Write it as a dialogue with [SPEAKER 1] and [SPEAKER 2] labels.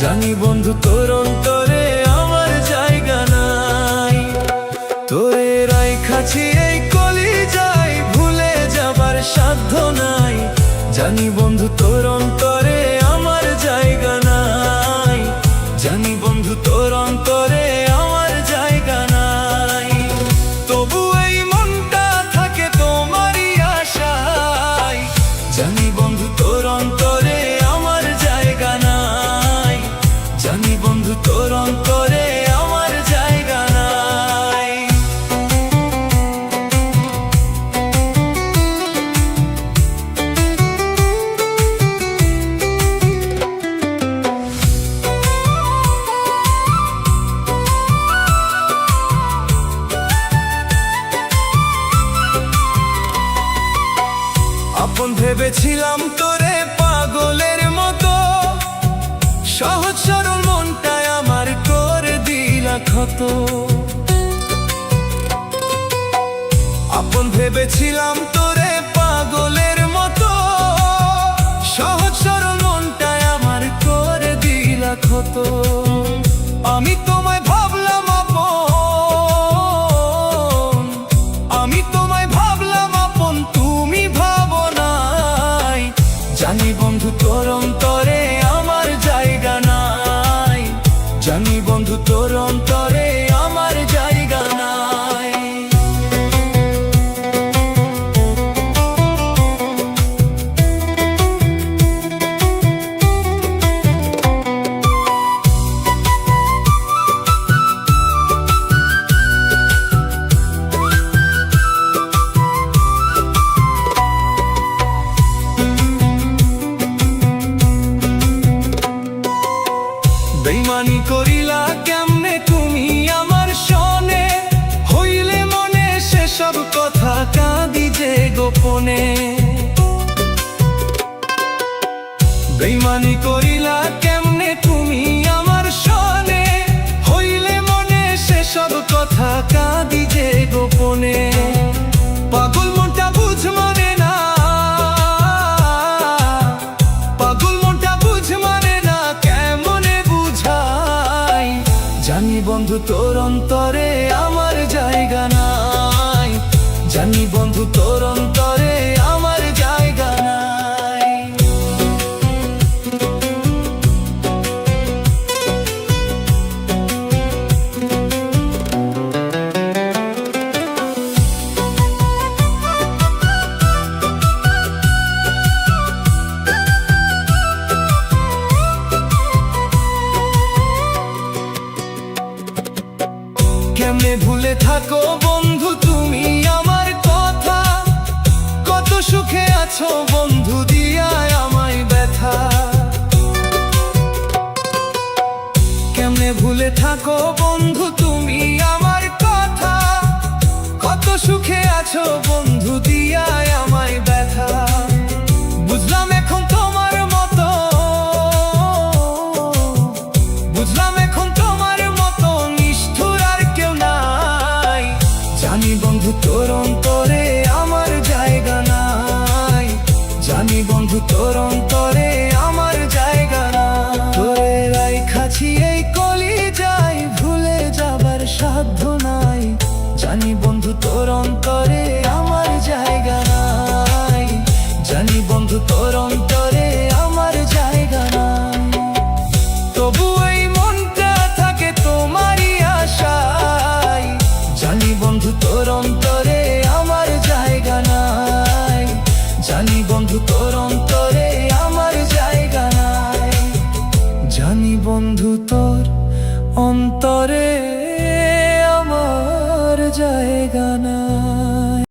[SPEAKER 1] জানি বন্ধু তোর অন্তরে আমার জায়গা নাই। তোরে রাইখাছি এই কলিজায়, ভুলে যাবার সাধ্য নাই। জানি বন্ধু তোর অন্তরে আমার জায়গা নাই। জানি বন্ধু তোর অন্তরে আমার জায়গা নাই। তবু এই মনটা থাকে তোমারই আশায়। জানি বন্ধু তোর অন্তরে আমার জায়গা নাই। জানি বন্ধু তোর অন্তরে আমার জায়গা নাই। আপন ভেবেছিলাম তোরে পাগলের মতো, সহজ সরল মনটায় আমার করে দিলা ক্ষত। আপন ভেবেছিলাম তোরে পাগলের মতো, সহজ সরল মনটায় আমার করে দিলা ক্ষত। আমি তোমায় ভাবলাম আপন, আমি তোমায় ভাবলাম আপন, তুমি ভাবো নাই। জানি বন্ধু তোর অন্তরে আমার জায়গা নাই। জানি বন্ধু তোর অন্তরে আমার জায়গা নাই। বেইমানি করিলা কেমনে তুমি আমার সনে, হইলে মনে সেসব কথা কাঁদি যে গোপনে। বেইমানি করিলা কেমনে তুমি আমার সনে, হইলে মনে সেসব কথা কাঁদি যে গোপনে। পাগল মনটা বুঝ মানে না, পাগল মনটা বুঝ মানে না, কেমনে বুঝাই। জানি বন্ধু তোর অন্তরে আমার জায়গা নাই। জানি বন্ধু তোর অন্তরে আমার জায়গা নাই। কেমনে ভুলে থাকো বন্ধু তুমি আমার কথা, কত সুখে আছো বন্ধু দিয়ায় আমায় ব্যথা। কেমনে ভুলে থাকো বন্ধু তুমি আমার কথা, কত সুখে আছো বন্ধু দিয়ায় আমায় ব্যথা। বুঝলাম এখন তোমার মতো, বুঝলাম এখন তোমার মতো নিষ্ঠুর আর কেউ নাই। জানি বন্ধু তোর অন্তরে আমার জায়গা নাই। জানি বন্ধু তোর অন্তরে আমার জায়গা নাই। তোরে রাইখাছি এই কলিজায়, ভুলে যাবার সাধ্য নাই। জানি বন্ধু তোর অন্তরে আমার জায়গা নাই। জানি বন্ধু তোর অন্তরে আমার জায়গা নাই। তবু এই মনটা থাকে তোমারই আশায়। জানি বন্ধু তোর অন্তরে আমার জায়গা নাই। জানি বন্ধু তোর অন্তরে